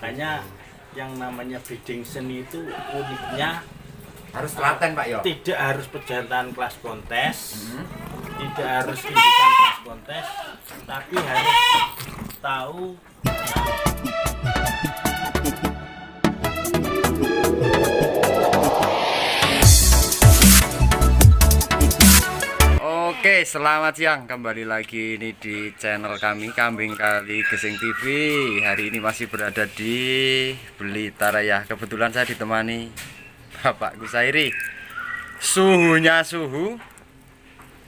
Makanya yang namanya breeding seni itu uniknya harus telaten Pak yo. Tidak harus pejantan kelas kontes, tidak harus indukan kelas kontes, tapi harus tahu. Oke, selamat siang. Kembali lagi ini di channel kami, Kambing Kali Gesing TV. Hari ini masih berada di Blitar ya. Kebetulan saya ditemani Bapak Gusairi. Suhunya suhu,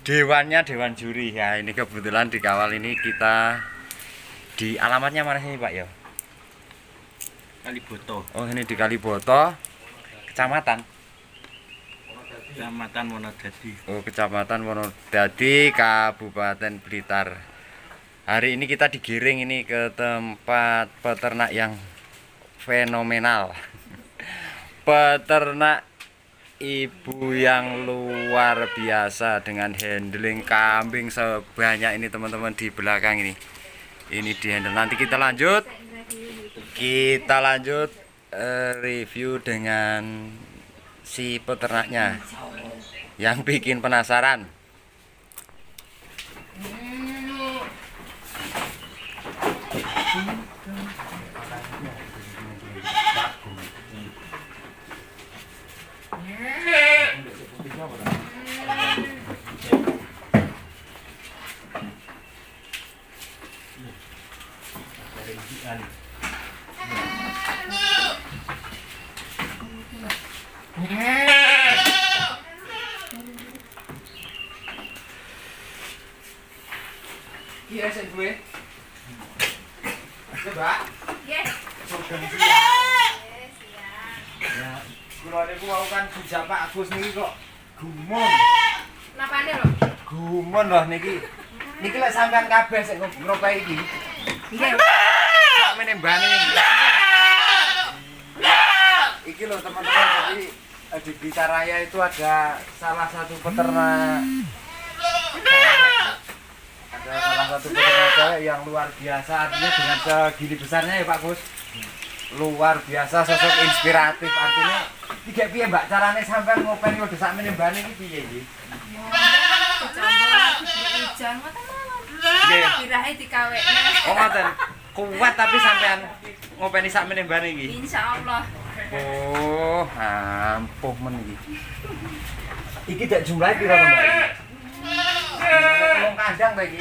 dewannya dewan juri. Ya, ini kebetulan dikawal ini kita di alamatnya mana sih Pak ya? Kaliboto, Oh, ini di Kaliboto, Kecamatan Wonodadi. Oh, Kecamatan Wonodadi, Kabupaten Blitar. Hari ini kita digiring ini ke tempat peternak yang fenomenal. Peternak ibu yang luar biasa dengan handling kambing sebanyak ini teman-teman di belakang ini. Ini di handle. Nanti kita lanjut. Review dengan si peternaknya yang bikin penasaran. Iya, saya gue. Coba. Yes. Ya, kalau ada aku kan bujak Pak Agus niki kok gumon. Napane lho? Gumon loh niki. Niki lek sampean kabeh sik ngropai iki. Iya. Sak menembane. Iki loh teman-teman, jadi di Blitar Raya itu ada salah satu peternak. Ada salah satu peternak cewek yang luar biasa, artinya dengan segini besarnya ya Pak Gus. Luar biasa, sosok inspiratif, artinya tiga piye Mbak carane sampean ngopeni wedhus sak menembane iki piye iki? Dicoba hujan ngoten mawon. Nggih. Dirahe dikawekne. Oh ngoten. Kuat tapi sampean ngopeni sak menembane iki. Insyaallah. Oh, ampuh men iki. Iki dak jumlahe pira to Mbak? Telung kandang ta iki?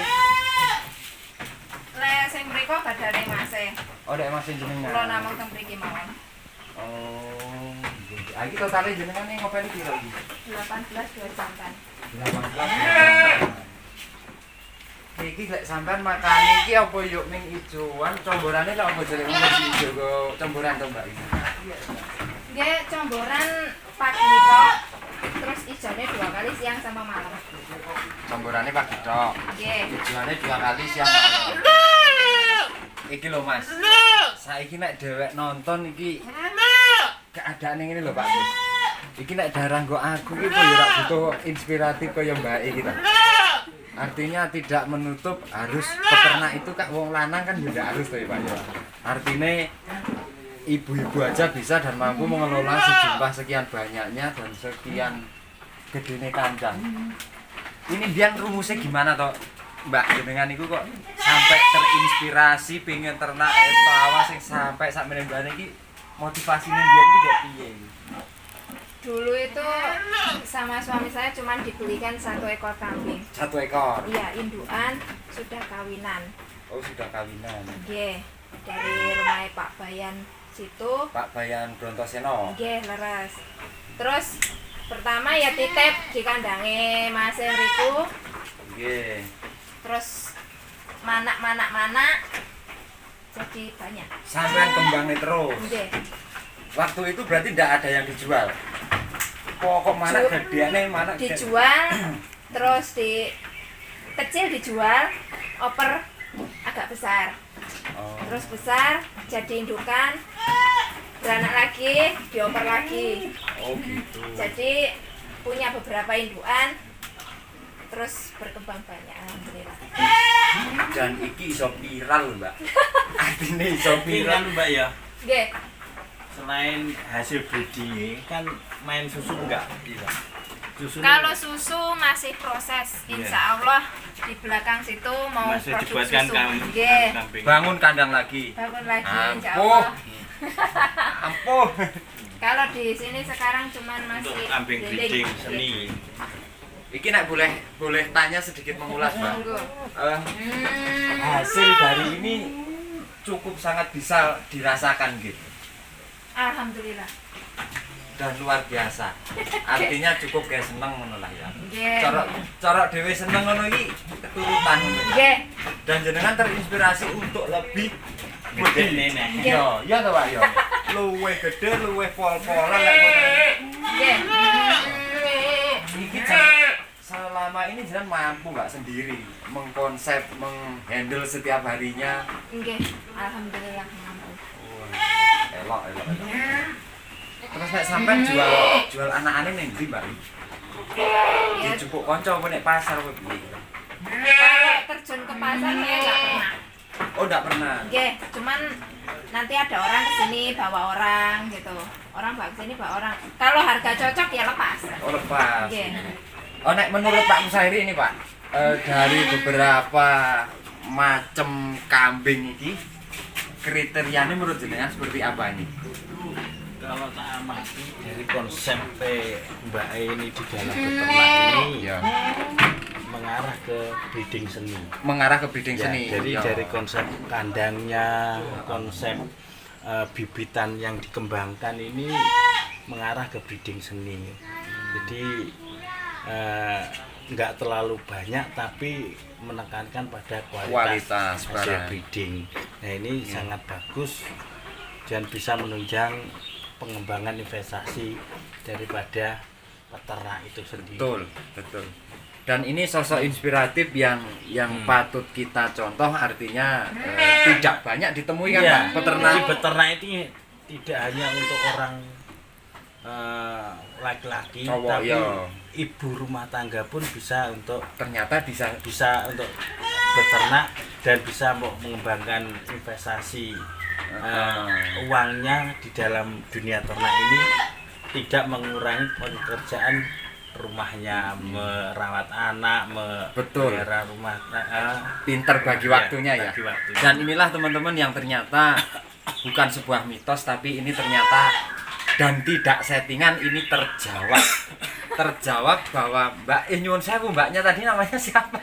Le sing mriko badane Mas. Oh, dek masih jenengan. Kula namung teng mriki mawon. Oh, nggih. Ah iki totale jenengan ning ngopeni pira iki? 18 dua jantan. 18. Iki lek sampean makane iki apa yuk ning ijoan, comborane lek apa jenenge wis ijo kok comboran to Mbak iki? Nggih, comboran pagi tok. Terus ijone 2 kali siang sama malam. Comborane pagi tok. Nggih. Ijoane 2 kali siang malam. Iki lho Mas. Saiki nek dhewek nonton iki keadaane ngene lho Pak Gus. Iki nek darah nggo aku iki kok ya ora butuh inspiratif kaya Mbak iki to. Artinya tidak menutup harus peternak itu kak wong lanang kan juga harus to ya Pak ya. Artinya ibu-ibu aja bisa dan mampu mengelola sejumlah sekian banyaknya dan sekian gedene kandang. Ini biar rumusnya gimana toh Mbak jenengan iku kok sampai terinspirasi pengen ternak awas sing sampai sak menembane iki motivasine biyen iki dek piye iki? Dulu itu sama suami saya cuman dibelikan 1 ekor kambing. 1 ekor. Iya, indukan sudah kawinan. Oh, sudah kawinan. Nggih, dari rumah Pak Bayan situ. Pak Bayan Brontoseno. Nggih, leres. Terus pertama ya titip di kandange Mas Riku. Nggih. Terus manak jadi banyak. Sampean kembangnya terus. Nggih. Waktu itu berarti tidak ada yang dijual. Kok mana gedeane mana dijual terus di kecil dijual, oper agak besar. Oh. Terus besar jadi indukan, beranak lagi, dioper lagi. Oh gitu. Jadi punya beberapa indukan, terus berkembang banyak alhamdulillah. Dan iki iso viral Mbak. Artinya iso viral Mbak ya. Nggih. Selain hasil breeding kan main susu enggak? Iya. Susu Kalau susu masih proses, insya Allah di belakang situ mau masih produk dibuatkan susu. kambing. Nggih. Bangun kandang lagi. Bangun lagi insya Ampuh. Allah. Ampuh. Kalau di sini sekarang cuman masih Untuk kambing breeding seni. Iki nak boleh tanya sedikit mengulas, Mbak. Monggo. Hasil dari ini cukup sangat bisa dirasakan gitu. Alhamdulillah. Dan luar biasa. Artinya cukup kayak seneng ngono lah ya. Nggih. Corok dhewe seneng ngono iki keturutan. Nggih. Dan jenengan terinspirasi untuk lebih Gede nenek. Yo, iya to, Pak, yo. Luwih gede, luwih pol-polan lek ngono. Nggih. Iki selama ini jenengan mampu nggak sendiri mengkonsep, menghandle setiap harinya. Nggih. Alhamdulillah mampu. Elok. Terus nek sampean jual anak-anak ning ndi, Mbak? Ya, Dijupuk kanca apa nek pasar kowe piye? kalau terjun ke pasar saya nggak pernah. Oh, enggak pernah. Nggih, cuman nanti ada orang kesini bawa orang gitu. Orang bawa kesini bawa orang. Kalau harga cocok ya lepas. Oh, lepas. Nggih. Oh, nek menurut Pak Musairi ini, Pak, dari beberapa macam kambing ini kriterianya menurut jenengan seperti apa ini? Kalau tak amati dari konsep Mbak E ini di dalam beternak ini Ya. mengarah ke breeding seni. Mengarah ke breeding Ya, seni. jadi Ya. dari konsep kandangnya, konsep bibitan yang dikembangkan ini mengarah ke breeding seni. Jadi nggak terlalu banyak tapi menekankan pada kualitas hasil barang. breeding. Nah ini sangat bagus dan bisa menunjang pengembangan investasi daripada peternak itu sendiri. Betul. Dan ini sosok inspiratif yang patut kita contoh, artinya tidak banyak ditemui kan, Iya, Pak, peternak. jadi beternak ini tidak hanya untuk orang laki-laki, Cowok, tapi ya. ibu rumah tangga pun bisa untuk Ternyata bisa untuk beternak dan bisa mengembangkan investasi uangnya di dalam dunia ternak ini, tidak mengurangi pekerjaan rumahnya, merawat anak, Betul. memelihara rumah, pinter bagi waktunya ya. bagi waktunya. Dan inilah teman-teman yang ternyata bukan sebuah mitos, tapi ini ternyata dan tidak settingan, ini terjawab bahwa Mbak nyuwun sewu, Mbaknya tadi namanya siapa?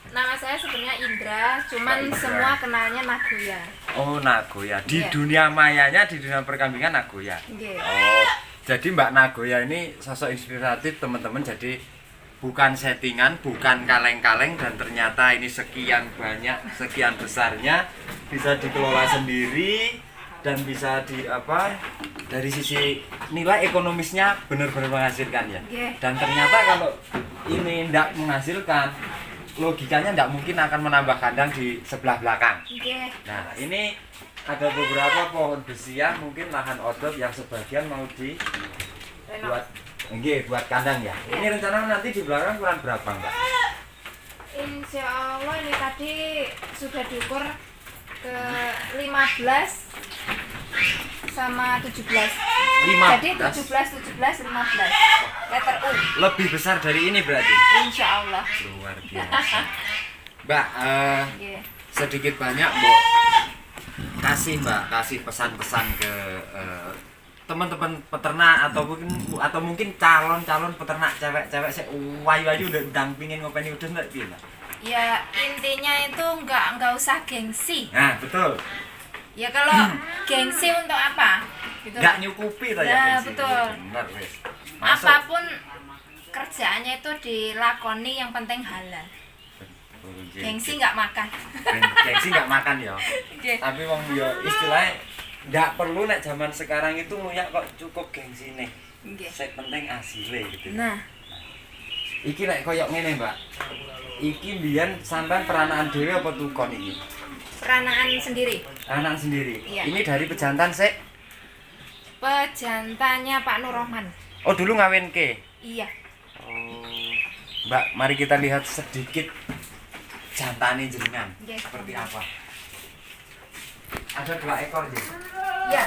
Nama saya sebenarnya Indra, cuman Mbak Indra. semua kenalnya Nagoya. Oh, Nagoya. Di Iya. dunia mayanya, di dunia perkambingan Nagoya. Nggih. Oh, jadi Mbak Nagoya ini sosok inspiratif teman-teman. Jadi bukan settingan, bukan kaleng-kaleng, dan ternyata ini sekian banyak, sekian besarnya bisa dikelola sendiri dan bisa dari sisi nilai ekonomisnya benar-benar menghasilkan ya. Nggih. Dan ternyata kalau ini tidak menghasilkan, logikanya tidak mungkin akan menambah kandang di sebelah belakang. Nggih. Nah, ini ada beberapa pohon besian, mungkin lahan outdoor yang sebagian mau dibuat buat kandang ya. Iya. Ini rencana nanti di belakang kurang berapa, Mbak? Insya Allah ini tadi sudah diukur ke 15 sama 17. 15. Jadi 17, 15 letter U. Lebih besar dari ini berarti. Insya Allah. Luar biasa. Mbak, Nggih. sedikit banyak Mbak kasih pesan-pesan ke teman-teman peternak atau mungkin calon peternak cewek-cewek saya wayu-wayu udah dampingin ngopeni udah enggak piye, Mbak? Ya intinya itu nggak usah gengsi. Nah, betul. Ya kalau gengsi untuk apa? Gitu. Nggak nyukupi ta ya, Nah, gengsi. betul. Benar wis. Masuk. Apapun kerjaannya itu dilakoni, yang penting halal. Gengsi nggak makan. Gengsi nggak makan ya. Nggih. Tapi wong yo istilahnya nggak perlu nek zaman sekarang itu nguyak kok cukup gengsi nih. Nggih. Sing penting hasilnya gitu. Nah, Iki nek koyok ngene, Mbak. Iki mbiyen sampean peranaan dhewe apa tukon iki? peranaan sendiri. Anak sendiri. Iya. Ini dari pejantan sik. Pejantannya Pak Nur Rahman. Oh, dulu ngawinke. Iya. Oh. Mbak, mari kita lihat sedikit jantane jenengan. Yes. Seperti apa? Ada 2 ekor, Jeng. Ya.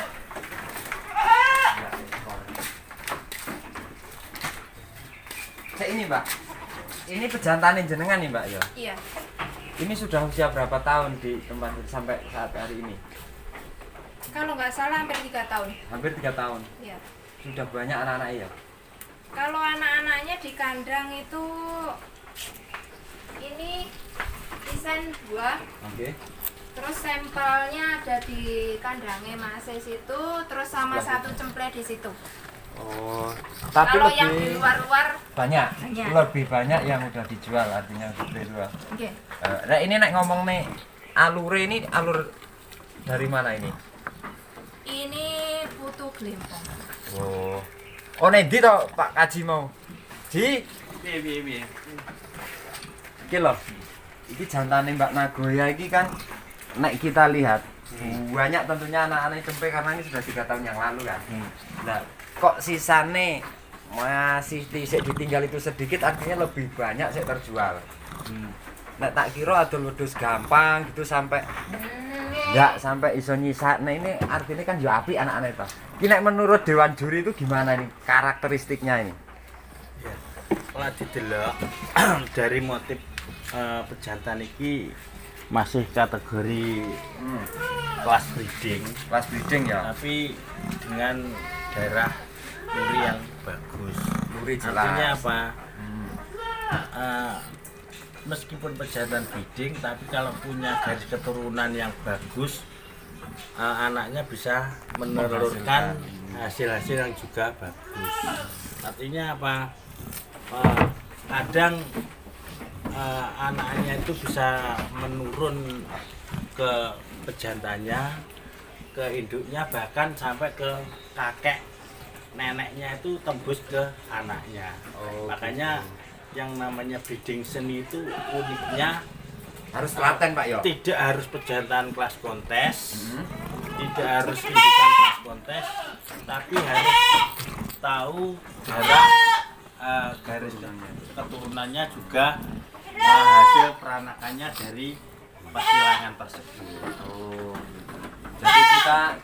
ini Mbak. Ini pejantanin jenengan nih Mbak ya. Iya. Ini sudah usia berapa tahun di tempat itu sampai saat hari ini? Kalau nggak salah hampir 3 tahun. Hampir 3 tahun. Iya. Sudah banyak anak-anak ya. Kalau anak-anaknya di kandang itu ini desain 2. Oke. Terus sampelnya ada di kandangnya Mas situ, terus sama Sebelah satu cemple di situ. Oh, tapi Kalau lebih yang di luar-luar banyak. Banyak. Lebih banyak yang udah dijual artinya dijual. oke. Nah ini nek ngomong nih alure ini alur dari mana ini? Ini putu glempong. Oh. Oh nek ndi to Pak Kaji mau? Ji, Piye. iki lho. Iki jantane Mbak Nagoya iki kan nek kita lihat banyak tentunya anak-anak cempe karena ini sudah 3 tahun yang lalu kan. Nah, kok sisane masih ditinggal itu sedikit artinya lebih banyak sih terjual. Nek tak kira adol wedhus gampang gitu sampai enggak sampai iso nyisakne ini artinya kan ya apik anak-anak itu. Iki nek menurut dewan juri itu gimana nih karakteristiknya ini? Ya. Kalau didelok dari motif pejantan iki masih kategori kelas breeding, Kelas breeding ya. tapi dengan darah duri yang bagus. Duri jelas. Artinya apa? Meskipun pejantan breeding, tapi kalau punya garis keturunan yang bagus, anaknya bisa menelurkan hasil-hasil yang juga bagus. Artinya apa? Kadang anaknya itu bisa menurun ke pejantannya, ke induknya, bahkan sampai ke kakek neneknya itu tembus ke anaknya. Makanya yang namanya breeding seni itu uniknya Harus telaten Pak yo. tidak harus pejantan kelas kontes, tidak harus indukan kelas kontes, tapi harus tahu darah garis keturunannya juga hasil peranakannya dari persilangan tersebut. Jadi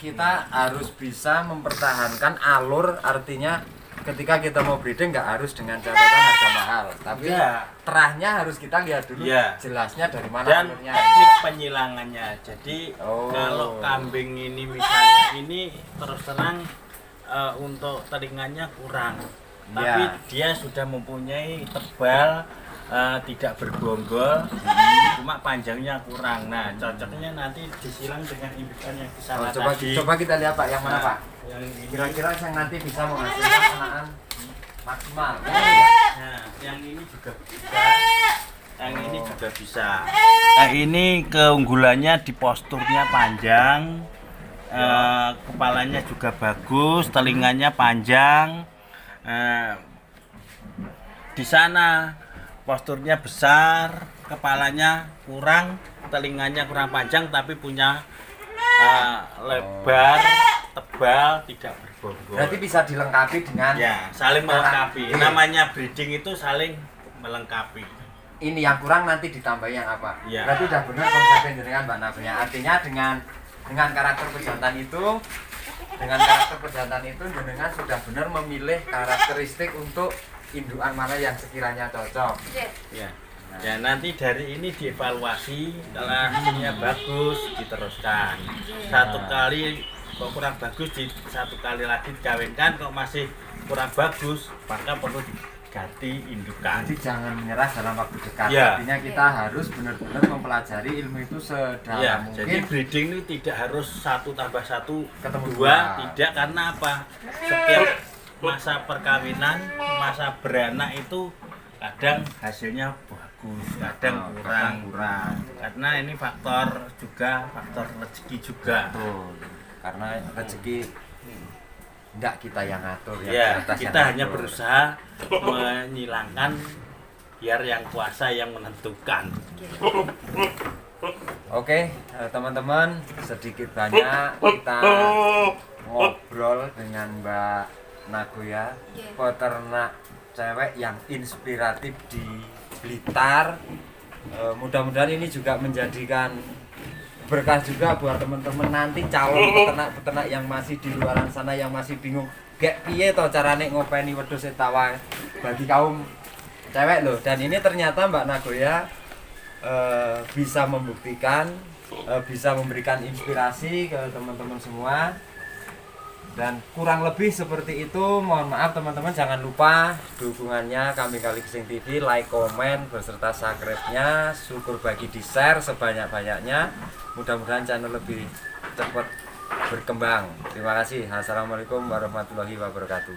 kita harus bisa mempertahankan alur, artinya ketika kita mau breeding nggak harus dengan catatan harga mahal, tapi Ya. terahnya harus kita lihat dulu Ya. jelasnya dari mana Dan alurnya. teknik penyilangannya. Jadi Oh. kalau kambing ini misalnya ini terus terang untuk telinganya kurang, tapi Ya. dia sudah mempunyai tebal, tidak bergonggol, cuma panjangnya kurang. Nah, cocoknya nanti disilang dengan indukan yang di sana coba tadi. coba kita lihat Pak yang mana Nah, Pak? yang ini. Kira-kira yang nanti bisa menghasilkan anakan maksimal. Nah, yang ini juga bisa. Yang ini juga bisa. Nah, ini keunggulannya di posturnya panjang, kepalanya juga bagus, telinganya panjang. Di sana posturnya besar, kepalanya kurang, telinganya kurang panjang, tapi punya lebar, tebal, tidak bergonggol. Berarti bisa dilengkapi dengan Ya, saling melengkapi. Namanya breeding itu saling melengkapi. ini yang kurang nanti ditambahi yang apa? Ya. Berarti udah benar konsepnya dengan Mbak Nafia. Artinya dengan karakter pejantan itu, dengan sudah benar memilih karakteristik untuk indukan mana yang sekiranya cocok. Ya. Ya, nanti dari ini dievaluasi, kalau hasilnya bagus diteruskan. Satu kali kok kurang bagus, satu kali lagi dikawinkan, kok masih kurang bagus, maka perlu diganti indukan. Jadi jangan menyerah dalam waktu dekat. Ya. Artinya kita harus benar-benar mempelajari ilmu itu sedalam Ya, mungkin. jadi breeding itu tidak harus 1+1 Ketemu 2, dua. tidak, karena apa? Setiap masa perkawinan, masa beranak itu kadang hasilnya bagus, kadang kurang. Karena ini faktor rezeki juga. Betul. Karena rezeki enggak kita yang ngatur yang Ya, di atas kita yang hanya ngatur. berusaha menyilangkan biar yang kuasa yang menentukan. Oke, teman-teman, sedikit banyak kita ngobrol dengan Mbak Nagoya, peternak cewek yang inspiratif di Blitar. Mudah-mudahan ini juga menjadikan berkah juga buat teman-teman nanti calon peternak-peternak yang masih di luaran sana yang masih bingung gek piye to carane ngopeni wedhus etawa bagi kaum cewek loh. Dan ini ternyata Mbak Nagoya bisa membuktikan, bisa memberikan inspirasi ke teman-teman semua. Dan kurang lebih seperti itu. Mohon maaf teman-teman, jangan lupa dukungannya Kambing Kali Gesing TV, like, komen, beserta subscribe-nya. Syukur bagi di share sebanyak-banyaknya. Mudah-mudahan channel lebih cepat berkembang. Terima kasih. Assalamualaikum warahmatullahi wabarakatuh.